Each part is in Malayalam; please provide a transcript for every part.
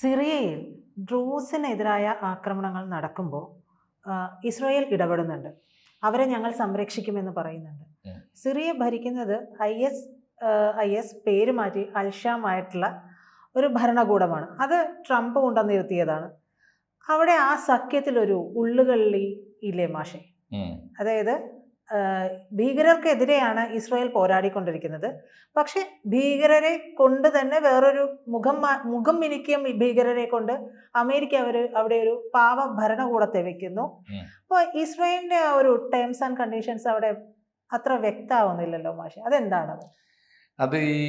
സിറിയയിൽ ഡ്രൂസിനെതിരായ ആക്രമണങ്ങൾ നടക്കുമ്പോൾ ഇസ്രായേൽ ഇടപെടുന്നുണ്ട്. അവരെ ഞങ്ങൾ സംരക്ഷിക്കുമെന്ന് പറയുന്നുണ്ട്. സിറിയ ഭരിക്കുന്നത് IS പേര് മാറ്റി അൽഷാം ആയിട്ടുള്ള ഒരു ഭരണകൂടമാണ്. അത് ട്രംപ് കൊണ്ടുവന്നിരുത്തിയതാണ്. അവിടെ ആ സഖ്യത്തിലൊരു ഉള്ളുകള്ളി ഇല്ലേ മാഷെ? അതായത് ഭീകരർക്കെതിരെയാണ് ഇസ്രായേൽ പോരാടിക്കൊണ്ടിരിക്കുന്നത്. പക്ഷെ ഭീകരരെ കൊണ്ട് തന്നെ വേറൊരു മുഖം മിനുക്കിയ ഭീകരരെ കൊണ്ട് അമേരിക്ക അവിടെ ഒരു പാവ ഭരണകൂടത്തെ വെക്കുന്നു. അപ്പോൾ ഇസ്രായേലിന്റെ ആ ഒരു ടേംസ് ആൻഡ് കണ്ടീഷൻസ് അവിടെ അത്ര വ്യക്തമാവുന്നില്ലല്ലോ മാഷെ, അതെന്താണത്? അത് ഈ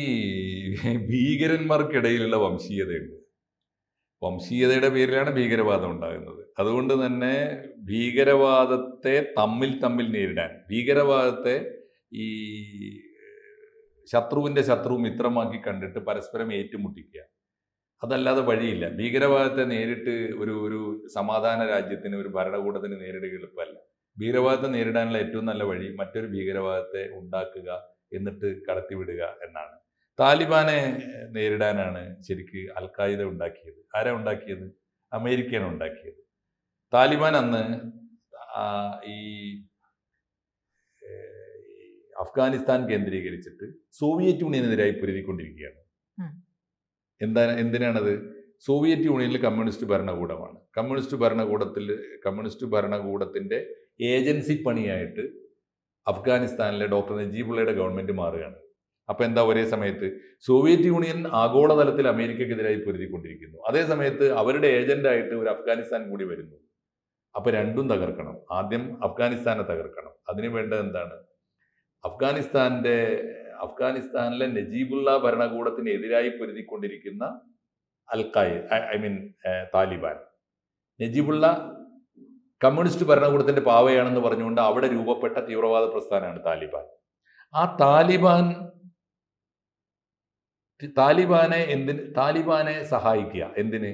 ഭീകരന്മാർക്കിടയിലുള്ള വംശീയതയുണ്ട്. വംശീയതയുടെ പേരിലാണ് ഭീകരവാദം ഉണ്ടാകുന്നത്. അതുകൊണ്ട് തന്നെ ഭീകരവാദത്തെ തമ്മിൽ നേരിടാൻ, ഭീകരവാദത്തെ ഈ ശത്രുവിൻ്റെ ശത്രു മിത്രമാക്കി കണ്ടിട്ട് പരസ്പരം ഏറ്റുമുട്ടിക്കുക, അതല്ലാതെ വഴിയില്ല. ഭീകരവാദത്തെ നേരിട്ട് ഒരു സമാധാന രാജ്യത്തിന്, ഒരു ഭരണകൂടത്തിന് നേരിടുക എളുപ്പമല്ല. ഭീകരവാദത്തെ നേരിടാനുള്ള ഏറ്റവും നല്ല വഴി മറ്റൊരു ഭീകരവാദത്തെ ഉണ്ടാക്കുക, എന്നിട്ട് കടത്തിവിടുക എന്നാണ്. താലിബാനെ നേരിടാനാണ് ശരിക്ക് അൽ-ഖായിദ ഉണ്ടാക്കിയത്. ആരാ ഉണ്ടാക്കിയത്? അമേരിക്കയാണ് ഉണ്ടാക്കിയത്. താലിബാൻ അന്ന് ഈ അഫ്ഗാനിസ്ഥാൻ കേന്ദ്രീകരിച്ചിട്ട് സോവിയറ്റ് യൂണിയനെതിരായി പൊരുതിക്കൊണ്ടിരിക്കുകയാണ്. എന്തിനാണത്? സോവിയറ്റ് യൂണിയനിൽ കമ്മ്യൂണിസ്റ്റ് ഭരണകൂടമാണ്. കമ്മ്യൂണിസ്റ്റ് ഭരണകൂടത്തിന്റെ ഏജൻസി പണിയായിട്ട് അഫ്ഗാനിസ്ഥാനിലെ ഡോക്ടർ നജീബുള്ളയുടെ ഗവൺമെന്റ് മാറുകയാണ്. അപ്പൊ എന്താ, ഒരേ സമയത്ത് സോവിയറ്റ് യൂണിയൻ ആഗോളതലത്തിൽ അമേരിക്കക്കെതിരായി പൊരുതിക്കൊണ്ടിരിക്കുന്നു, അതേ സമയത്ത് അവരുടെ ഏജന്റായിട്ട് ഒരു അഫ്ഗാനിസ്ഥാൻ കൂടി വരുന്നു. അപ്പൊ രണ്ടും തകർക്കണം. ആദ്യം അഫ്ഗാനിസ്ഥാനെ തകർക്കണം. അതിനു വേണ്ടത് എന്താണ്? അഫ്ഗാനിസ്ഥാനിലെ നജീബുള്ള ഭരണകൂടത്തിന് എതിരായി പൊരുതിക്കൊണ്ടിരിക്കുന്ന താലിബാൻ, നജീബുള്ള കമ്മ്യൂണിസ്റ്റ് ഭരണകൂടത്തിന്റെ പാവയാണെന്ന് പറഞ്ഞുകൊണ്ട് അവിടെ രൂപപ്പെട്ട തീവ്രവാദ പ്രസ്ഥാനമാണ് താലിബാൻ. ആ താലിബാനെ സഹായിക്കുക എന്തിന്?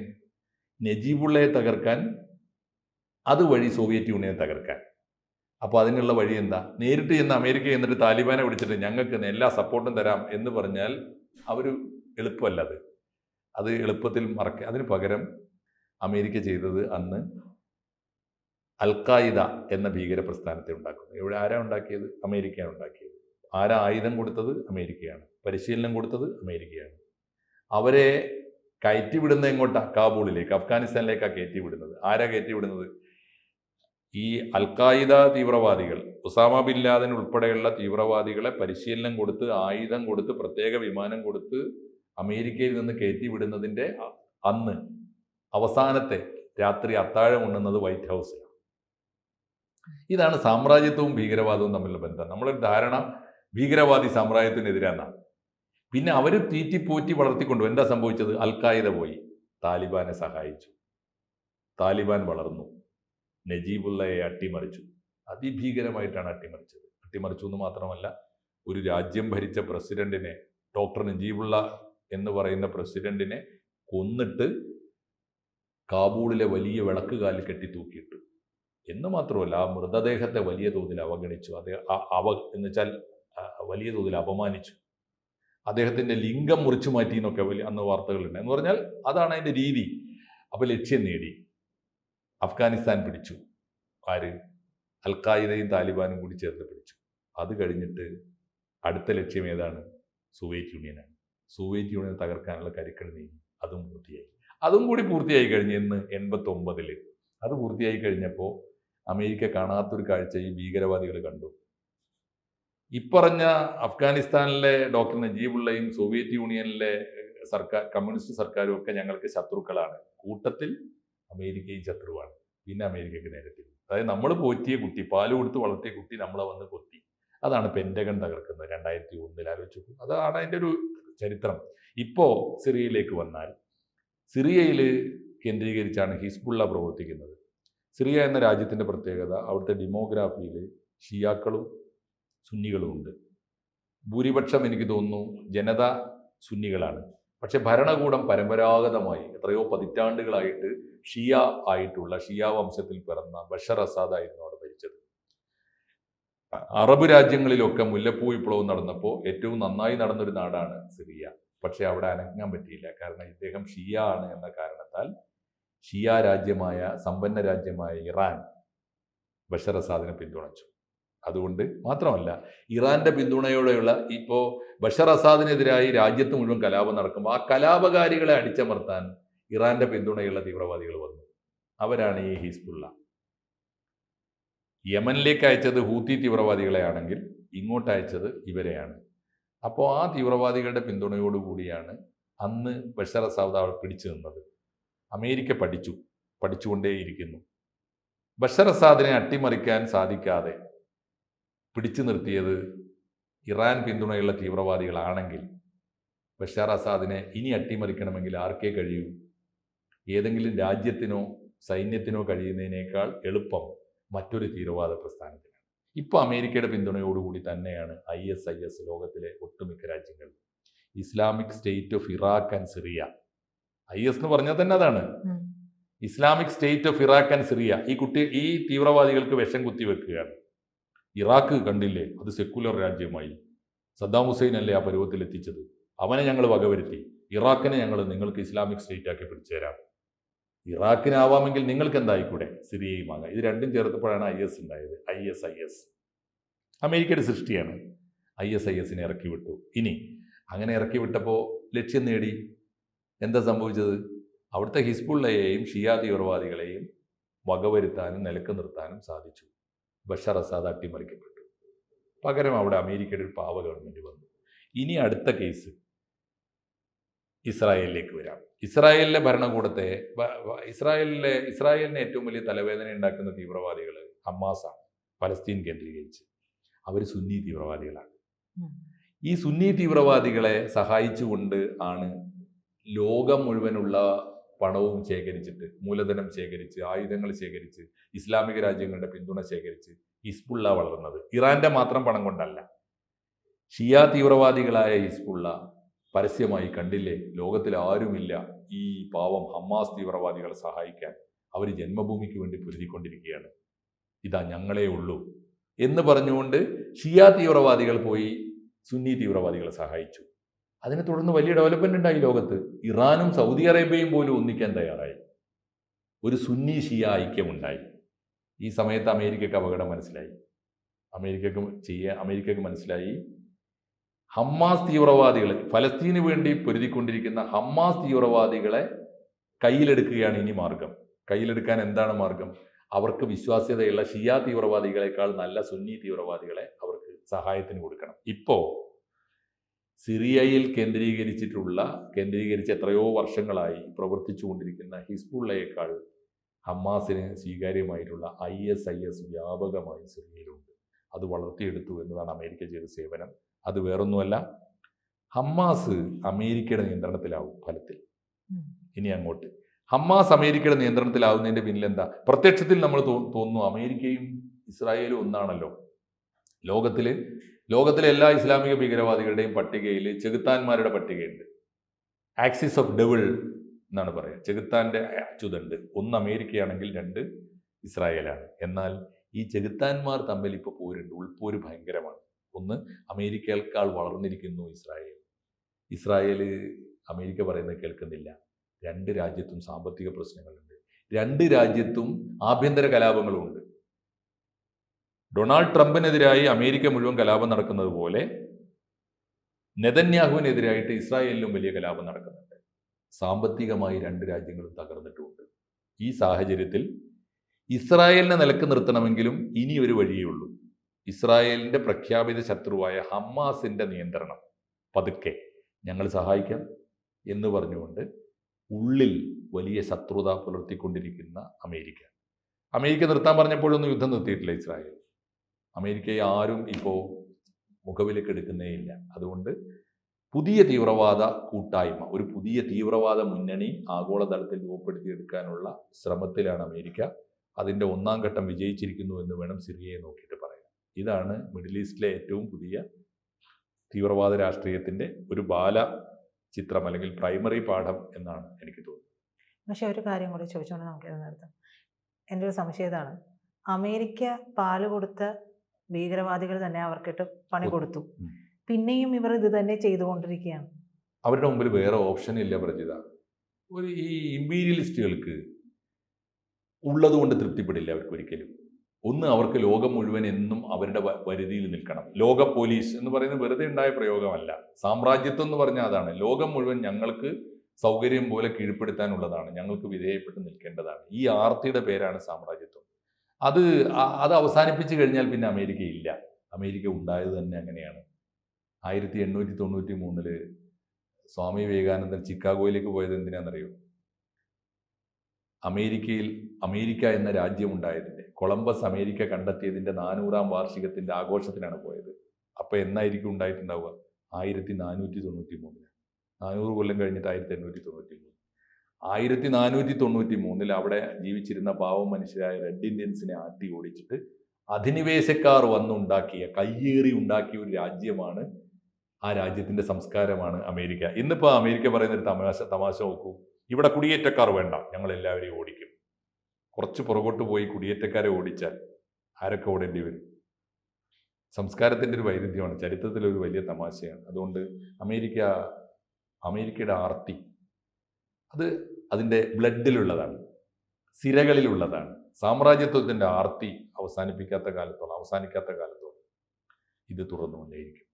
നജീബുള്ളയെ തകർക്കാൻ, അതുവഴി സോവിയറ്റ് യൂണിയനെ തകർക്കാൻ. അപ്പോൾ അതിനുള്ള വഴി എന്താ? നേരിട്ട് ചെന്ന് അമേരിക്ക എന്നിട്ട് താലിബാനെ വിളിച്ചിട്ട് ഞങ്ങൾക്ക് എല്ലാ സപ്പോർട്ടും തരാം എന്ന് പറഞ്ഞാൽ എളുപ്പമല്ല. അത് എളുപ്പത്തിൽ മറക്കുക. അതിന് പകരം അമേരിക്ക ചെയ്തത് അന്ന് അൽ-ഖായിദ എന്ന ഭീകര പ്രസ്ഥാനത്തെ ഉണ്ടാക്കുന്നു. ഇവിടെ ആരാ ഉണ്ടാക്കിയത്? അമേരിക്കയാണ് ഉണ്ടാക്കിയത്. ആരാ ആയുധം കൊടുത്തത്? അമേരിക്കയാണ്. പരിശീലനം കൊടുത്തത് അമേരിക്കയാണ്. അവരെ കയറ്റിവിടുന്നത് എങ്ങോട്ടാ? കാബൂളിലേക്ക്, അഫ്ഗാനിസ്ഥാനിലേക്കാണ് കയറ്റിവിടുന്നത്. ആരാ കയറ്റിവിടുന്നത്? ഈ അൽ-ഖായിദ തീവ്രവാദികൾ, ഉസാമ ബിൻ ലാദൻ ഉൾപ്പെടെയുള്ള തീവ്രവാദികളെ പരിശീലനം കൊടുത്ത്, ആയുധം കൊടുത്ത്, പ്രത്യേക വിമാനം കൊടുത്ത് അമേരിക്കയിൽ നിന്ന് കയറ്റിവിടുന്നതിൻ്റെ അന്ന് അവസാനത്തെ രാത്രി അത്താഴം ഉണ്ണുന്നത് വൈറ്റ് ഹൗസിലാണ്. ഇതാണ് സാമ്രാജ്യത്വവും ഭീകരവാദവും തമ്മിലുള്ള ബന്ധം. നമ്മളൊരു ധാരണ ഭീകരവാദി സാമ്രാജ്യത്തിനെതിരാന്നാണ്. പിന്നെ അവർ തീറ്റിപ്പോറ്റി വളർത്തിക്കൊണ്ടു. എന്താ സംഭവിച്ചത്? അൽ-ഖായിദ പോയി, താലിബാനെ സഹായിച്ചു, താലിബാൻ വളർന്നു, നജീബുള്ളയെ അട്ടിമറിച്ചു. അതിഭീകരമായിട്ടാണ് അട്ടിമറിച്ചത്. അട്ടിമറിച്ചു എന്ന് മാത്രമല്ല, ഒരു രാജ്യം ഭരിച്ച പ്രസിഡന്റിനെ, ഡോക്ടർ നജീബുള്ള എന്ന് പറയുന്ന പ്രസിഡന്റിനെ കൊന്നിട്ട് കാബൂളിലെ വലിയ വിളക്കുകാലിൽ കെട്ടിത്തൂക്കിയിട്ടു എന്ന് മാത്രമല്ല, ആ മൃതദേഹത്തെ വലിയ തോതിൽ അവഗണിച്ചു. എന്നുവെച്ചാൽ വലിയ തോതിൽ അപമാനിച്ചു. അദ്ദേഹത്തിന്റെ ലിംഗം മുറിച്ചു മാറ്റി എന്നൊക്കെ അന്ന് വാർത്തകളുണ്ട്. എന്ന് പറഞ്ഞാൽ അതാണ് അതിന്റെ രീതി. അപ്പൊ ലക്ഷ്യം നേടി. അഫ്ഗാനിസ്ഥാൻ പിടിച്ചു. ആര്? അൽ-ഖായിദയും താലിബാനും കൂടി ചേർന്ന് പിടിച്ചു. അത് കഴിഞ്ഞിട്ട് അടുത്ത ലക്ഷ്യം ഏതാണ്? സോവിയറ്റ് യൂണിയനാണ്. സോവിയറ്റ് യൂണിയൻ തകർക്കാനുള്ള കരുക്കൾ നീങ്ങി. അതും കൂടി പൂർത്തിയായി കഴിഞ്ഞ് ഇന്ന് 89 അത് പൂർത്തിയായി കഴിഞ്ഞപ്പോൾ അമേരിക്ക കാണാത്തൊരു കാഴ്ച ഈ ഭീകരവാദികൾ കണ്ടു. ഇപ്പറഞ്ഞ അഫ്ഗാനിസ്ഥാനിലെ ഡോക്ടർ നജീബുള്ളയും സോവിയറ്റ് യൂണിയനിലെ കമ്മ്യൂണിസ്റ്റ് സർക്കാരും ഒക്കെ ഞങ്ങൾക്ക് ശത്രുക്കളാണ്. കൂട്ടത്തിൽ അമേരിക്കയും ശത്രുവാണ്. പിന്നെ അമേരിക്കയ്ക്ക് നേരത്തിൽ, അതായത് നമ്മൾ പോറ്റിയ കുട്ടി, പാല് കൊടുത്ത് വളർത്തിയ കുട്ടി നമ്മളെ വന്ന് കൊത്തി. അതാണ് പെന്റഗൺ തകർക്കുന്നത് 2001. ആലോചിച്ചു. അതാണ് അതിൻ്റെ ഒരു ചരിത്രം. ഇപ്പോൾ സിറിയയിലേക്ക് വന്നാൽ, സിറിയയിൽ കേന്ദ്രീകരിച്ചാണ് ഹിസ്ബുള്ള പ്രവർത്തിക്കുന്നത്. സിറിയ എന്ന രാജ്യത്തിൻ്റെ പ്രത്യേകത അവിടുത്തെ ഡെമോഗ്രാഫിയിൽ ഷിയാക്കളും സുന്നികളും ഉണ്ട്. ഭൂരിപക്ഷം എനിക്ക് തോന്നുന്നു ജനത സുന്നികളാണ്. പക്ഷെ ഭരണകൂടം പരമ്പരാഗതമായി എത്രയോ പതിറ്റാണ്ടുകളായിട്ട് ഷിയ വംശത്തിൽ പിറന്ന ബഷർ അസാദ് ആയിരുന്നു അവിടെ ഭരിച്ചത്. അറബ് രാജ്യങ്ങളിലൊക്കെ മുല്ലപ്പൂ വിപ്ലവം നടന്നപ്പോൾ ഏറ്റവും നന്നായി നടന്നൊരു നാടാണ് സിറിയ. പക്ഷെ അവിടെ അനങ്ങാൻ പറ്റിയില്ല. കാരണം ഇദ്ദേഹം ഷിയ ആണ് എന്ന കാരണത്താൽ ഷിയ രാജ്യമായ സമ്പന്ന രാജ്യമായ ഇറാൻ ബഷർ അസാദിനെ പിന്തുണച്ചു. അതുകൊണ്ട് മാത്രമല്ല, ഇറാന്റെ പിന്തുണയോടെയുള്ള ഇപ്പോൾ ബഷർ അസാദിനെതിരായി രാജ്യത്ത് മുഴുവൻ കലാപം നടക്കുമ്പോൾ ആ കലാപകാരികളെ അടിച്ചമർത്താൻ ഇറാന്റെ പിന്തുണയുള്ള തീവ്രവാദികൾ വന്നു. അവരാണ് ഈ ഹിസ്ബുള്ള. യമനിലേക്ക് അയച്ചത് ഹൂത്തി തീവ്രവാദികളെ ആണെങ്കിൽ ഇങ്ങോട്ട് അയച്ചത് ഇവരെയാണ്. അപ്പോൾ ആ തീവ്രവാദികളുടെ പിന്തുണയോടുകൂടിയാണ് അന്ന് ബഷർ അസാദ് അവിടെ പിടിച്ചു നിന്നത്. അമേരിക്ക പഠിച്ചുകൊണ്ടേയിരിക്കുന്നു. ബഷർ അസാദിനെ അട്ടിമറിക്കാൻ സാധിക്കാതെ പിടിച്ചു നിർത്തിയത് ഇറാൻ പിന്തുണയുള്ള തീവ്രവാദികളാണെങ്കിൽ ബഷർ അസാദിനെ ഇനി അട്ടിമറിക്കണമെങ്കിൽ ആർക്കേ കഴിയൂ? ഏതെങ്കിലും രാജ്യത്തിനോ സൈന്യത്തിനോ കഴിയുന്നതിനേക്കാൾ എളുപ്പം മറ്റൊരു തീവ്രവാദ പ്രസ്ഥാനത്തിനാണ്. ഇപ്പോൾ അമേരിക്കയുടെ പിന്തുണയോടുകൂടി തന്നെയാണ് ISIS ലോകത്തിലെ ഒട്ടുമിക്ക രാജ്യങ്ങളിൽ. Islamic state of Iraq and Syria, IS എന്ന് പറഞ്ഞാൽ തന്നെ അതാണ്. Islamic state of Iraq and Syria ഈ തീവ്രവാദികൾക്ക് വിഷം കുത്തിവെക്കുകയാണ്. ഇറാഖ് കണ്ടില്ലേ, അത് സെക്കുലർ രാജ്യമായി. സദ്ദാം ഹുസൈൻ അല്ലേ ആ പരുവത്തിൽ എത്തിച്ചത്. അവനെ ഞങ്ങൾ വകവരുത്തി. ഇറാഖിനെ ഞങ്ങൾ നിങ്ങൾക്ക് ഇസ്ലാമിക് സ്റ്റേറ്റ് ആക്കി പിടിച്ചു തരാം. ഇറാഖിനാവാമെങ്കിൽ നിങ്ങൾക്ക് എന്തായിക്കൂടെ, സിറിയയുമാകാം. ഇത് രണ്ടും ചേർത്തപ്പോഴാണ് IS ഉണ്ടായത്. ISIS അമേരിക്കയുടെ സൃഷ്ടിയാണ്. ISISനെ ഇറക്കി വിട്ടു. ഇനി അങ്ങനെ ഇറക്കി വിട്ടപ്പോൾ ലക്ഷ്യം നേടി. എന്താ സംഭവിച്ചത്? അവിടുത്തെ ഹിസ്ബുള്ളയെയും ഷിയ തീവ്രവാദികളെയും വകവരുത്താനും നിലക്ക് നിർത്താനും സാധിച്ചു. ബഷർ അസാദ് അട്ടിമറിക്കപ്പെട്ടു. പകരം അവിടെ അമേരിക്കയുടെ ഒരു പാവ ഗവൺമെൻറ് വന്നു. ഇനി അടുത്ത കേസ് ഇസ്രായേലിലേക്ക് വരാം. ഇസ്രായേലിലെ ഭരണകൂടത്തെ ഇസ്രായേലിന് ഏറ്റവും വലിയ തലവേദന ഉണ്ടാക്കുന്ന തീവ്രവാദികൾ ഹമാസാണ്, പലസ്തീൻ കേന്ദ്രീകരിച്ച്. അവർ സുന്നി തീവ്രവാദികളാണ്. ഈ സുന്നി തീവ്രവാദികളെ സഹായിച്ചുകൊണ്ട് ആണ് ലോകം മുഴുവനുള്ള പണവും ശേഖരിച്ചിട്ട്, മൂലധനം ശേഖരിച്ച്, ആയുധങ്ങൾ ശേഖരിച്ച്, ഇസ്ലാമിക രാജ്യങ്ങളുടെ പിന്തുണ ശേഖരിച്ച് ഹിസ്ബുള്ള വളർന്നത്. ഇറാന്റെ മാത്രം പണം കൊണ്ടല്ല. ഷിയ തീവ്രവാദികളായ ഹിസ്ബുള്ള പരസ്യമായി കണ്ടില്ലേ, ലോകത്തിൽ ആരുമില്ല ഈ പാവം ഹമാസ് തീവ്രവാദികളെ സഹായിക്കാൻ. അവർ ജന്മഭൂമിക്ക് വേണ്ടി പൊരുതിക്കൊണ്ടിരിക്കുകയാണ്, ഇതാ ഞങ്ങളേ ഉള്ളൂ എന്ന് പറഞ്ഞുകൊണ്ട് ഷിയ തീവ്രവാദികൾ പോയി സുന്നി തീവ്രവാദികളെ സഹായിച്ചു. അതിനെ തുടർന്ന് വലിയ ഡെവലപ്മെന്റ് ഉണ്ടായി ലോകത്ത്. ഇറാനും സൗദി അറേബ്യയും പോലും ഒന്നിക്കാൻ തയ്യാറായി. ഒരു സുന്നി ഷിയ ഐക്യമുണ്ടായി. ഈ സമയത്ത് അമേരിക്കക്ക് അപകടം മനസ്സിലായി. അമേരിക്കക്ക് മനസ്സിലായി ഹമാസ് തീവ്രവാദികൾ, ഫലസ്തീന് വേണ്ടി പൊരുതിക്കൊണ്ടിരിക്കുന്ന ഹമാസ് തീവ്രവാദികളെ കയ്യിലെടുക്കുകയാണ് ഇനി മാർഗം. കയ്യിലെടുക്കാൻ എന്താണ് മാർഗം? അവർക്ക് വിശ്വാസ്യതയുള്ള ഷിയ തീവ്രവാദികളെക്കാൾ നല്ല സുന്നി തീവ്രവാദികളെ അവർക്ക് സഹായത്തിന് കൊടുക്കണം. ഇപ്പോൾ സിറിയയിൽ കേന്ദ്രീകരിച്ച് എത്രയോ വർഷങ്ങളായി പ്രവർത്തിച്ചു കൊണ്ടിരിക്കുന്ന ഹിസ്ബുള്ളയേക്കാൾ ഹമാസിന് സ്വീകാര്യമായിട്ടുള്ള ISIS വ്യാപകമായി സിറിയയിലുണ്ട്. അത് വളർത്തിയെടുത്തു എന്നതാണ് അമേരിക്ക ചെയ്ത സേവനം. അത് വേറൊന്നുമല്ല, ഹമാസ് അമേരിക്കയുടെ നിയന്ത്രണത്തിലാവും ഫലത്തിൽ. ഇനി അങ്ങോട്ട് ഹമാസ് അമേരിക്കയുടെ നിയന്ത്രണത്തിലാവുന്നതിന്റെ പിന്നിൽ എന്താ? പ്രത്യക്ഷത്തിൽ നമ്മൾ തോന്നുന്നു അമേരിക്കയും ഇസ്രായേലും ഒന്നാണല്ലോ. ലോകത്തിലെ എല്ലാ ഇസ്ലാമിക ഭീകരവാദികളുടെയും പട്ടികയിൽ ചെകുത്താന്മാരുടെ പട്ടികയുണ്ട്. ആക്സിസ് ഓഫ് ഡെവിൾ എന്നാണ് പറയുക. ചെകുത്താന്റെ അച്യുതണ്ട്. ഒന്ന് അമേരിക്കയാണെങ്കിൽ 2 ഇസ്രായേലാണ്. എന്നാൽ ഈ ചെകുത്താന്മാർ തമ്മിൽ ഇപ്പോൾ പോരുണ്ട്. ഉൾപ്പോര് ഭയങ്കരമാണ്. ഒന്ന്, അമേരിക്കയേക്കാൾ വളർന്നിരിക്കുന്നു ഇസ്രായേൽ അമേരിക്ക പറയുന്നത് കേൾക്കുന്നില്ല. 2 രാജ്യത്തും സാമ്പത്തിക പ്രശ്നങ്ങളുണ്ട്. 2 രാജ്യത്തും ആഭ്യന്തര കലാപങ്ങളുമുണ്ട്. ഡൊണാൾഡ് ട്രംപിനെതിരായി അമേരിക്ക മുഴുവൻ കലാപം നടക്കുന്നത് പോലെ നെതന്യാഹുവിനെതിരായിട്ട് ഇസ്രായേലിലും വലിയ കലാപം നടക്കുന്നുണ്ട്. സാമ്പത്തികമായി 2 രാജ്യങ്ങളും തകർന്നിട്ടുമുണ്ട്. ഈ സാഹചര്യത്തിൽ ഇസ്രായേലിനെ നിലക്ക് നിർത്തണമെങ്കിലും ഇനി ഒരു വഴിയേ ഉള്ളൂ. ഇസ്രായേലിന്റെ പ്രഖ്യാപിത ശത്രുവായ ഹമാസിന്റെ നിയന്ത്രണം പതുക്കെ ഞങ്ങൾ സഹായിക്കാം എന്ന് പറഞ്ഞുകൊണ്ട് ഉള്ളിൽ വലിയ ശത്രുത പുലർത്തിക്കൊണ്ടിരിക്കുന്ന അമേരിക്ക നിർത്താൻ പറഞ്ഞപ്പോഴൊന്നും യുദ്ധം നിർത്തിയിട്ടില്ല ഇസ്രായേൽ. അമേരിക്കയെ ആരും ഇപ്പോൾ മുഖവിലേക്ക് എടുക്കുന്നേയില്ല. അതുകൊണ്ട് പുതിയ തീവ്രവാദ കൂട്ടായ്മ, ഒരു പുതിയ തീവ്രവാദ മുന്നണി ആഗോളതലത്തിൽ രൂപപ്പെടുത്തിയെടുക്കാനുള്ള ശ്രമത്തിലാണ് അമേരിക്ക. അതിൻ്റെ 1ാം ഘട്ടം വിജയിച്ചിരിക്കുന്നു എന്ന് വേണം സിറിയയെ നോക്കിയിട്ട് പറയാൻ. ഇതാണ് മിഡിൽ ഈസ്റ്റിലെ ഏറ്റവും പുതിയ തീവ്രവാദ രാഷ്ട്രീയത്തിൻ്റെ ഒരു ബാല ചിത്രം അല്ലെങ്കിൽ പ്രൈമറി പാഠം എന്നാണ് എനിക്ക് തോന്നുന്നത്. പക്ഷെ ഒരു കാര്യം കൂടി ചോദിച്ചുകൊണ്ട് നമുക്ക് നിർത്താം. എൻ്റെ ഒരു സംശയം ഇതാണ്, അമേരിക്ക പാല് കൊടുത്ത ഭീകരവാദികൾ തന്നെ അവർക്കിട്ട് പണി കൊടുത്തു. പിന്നെയും ഇവർ ഇത് തന്നെ ചെയ്തുകൊണ്ടിരിക്കുകയാണ്. അവരുടെ മുമ്പിൽ വേറെ ഓപ്ഷൻ ഇല്ല പ്രജിത. ഈ ഇമ്പീരിയലിസ്റ്റുകൾക്ക് ഉള്ളത് കൊണ്ട് തൃപ്തിപ്പെടില്ല അവർക്ക് ഒരിക്കലും. ഒന്ന്, അവർക്ക് ലോകം മുഴുവൻ എന്നും അവരുടെ വരുതിയിൽ നിൽക്കണം. ലോക പോലീസ് എന്ന് പറയുന്നത് വെറുതെ ഉണ്ടായ പ്രയോഗമല്ല. സാമ്രാജ്യത്വം എന്ന് പറഞ്ഞാൽ അതാണ്. ലോകം മുഴുവൻ ഞങ്ങൾക്ക് സൗകര്യം പോലെ കീഴ്പ്പെടുത്താനുള്ളതാണ്, ഞങ്ങൾക്ക് വിധേയപ്പെട്ട് നിൽക്കേണ്ടതാണ്. ഈ ആർത്തിയുടെ പേരാണ് സാമ്രാജ്യത്വം. അത് അത് അവസാനിപ്പിച്ചു കഴിഞ്ഞാൽ പിന്നെ അമേരിക്ക ഇല്ല. അമേരിക്ക ഉണ്ടായത് തന്നെ അങ്ങനെയാണ്. 1893 സ്വാമി വിവേകാനന്ദൻ ചിക്കാഗോയിലേക്ക് പോയത് എന്തിനാണെന്നറിയോ? അമേരിക്ക എന്ന രാജ്യമുണ്ടായതിൻ്റെ, കൊളംബസ് അമേരിക്ക കണ്ടെത്തിയതിൻ്റെ 400-ാം വാർഷികത്തിൻ്റെ ആഘോഷത്തിനാണ് പോയത്. അപ്പോൾ എന്നായിരിക്കും ഉണ്ടായിട്ടുണ്ടാവുക? 1493. 400 കൊല്ലം കഴിഞ്ഞിട്ട് 1893. 1493 അവിടെ ജീവിച്ചിരുന്ന പാവം മനുഷ്യരായ റെഡ് ഇന്ത്യൻസിനെ ആട്ടി ഓടിച്ചിട്ട് അധിനിവേശക്കാർ വന്നുണ്ടാക്കിയ, കയ്യേറി ഉണ്ടാക്കിയ ഒരു രാജ്യമാണ്. ആ രാജ്യത്തിന്റെ സംസ്കാരമാണ് അമേരിക്ക. ഇന്നിപ്പോൾ അമേരിക്ക പറയുന്നൊരു തമാശ നോക്കൂ. ഇവിടെ കുടിയേറ്റക്കാർ വേണ്ട, ഞങ്ങൾ എല്ലാവരെയും ഓടിക്കും. കുറച്ച് പുറകോട്ട് പോയി കുടിയേറ്റക്കാരെ ഓടിച്ചാൽ ആരൊക്കെ ഓടേണ്ടി വരും? സംസ്കാരത്തിൻ്റെ ഒരു വൈരുദ്ധ്യമാണ്, ചരിത്രത്തിലൊരു വലിയ തമാശയാണ്. അതുകൊണ്ട് അമേരിക്കയുടെ ആർത്തി അത് അതിൻ്റെ ബ്ലഡിലുള്ളതാണ്, സിരകളിലുള്ളതാണ്. സാമ്രാജ്യത്വത്തിൻ്റെ ആർത്തി അവസാനിക്കാത്ത കാലത്തോളം ഇത് തുറന്നുകൊണ്ടേയിരിക്കും.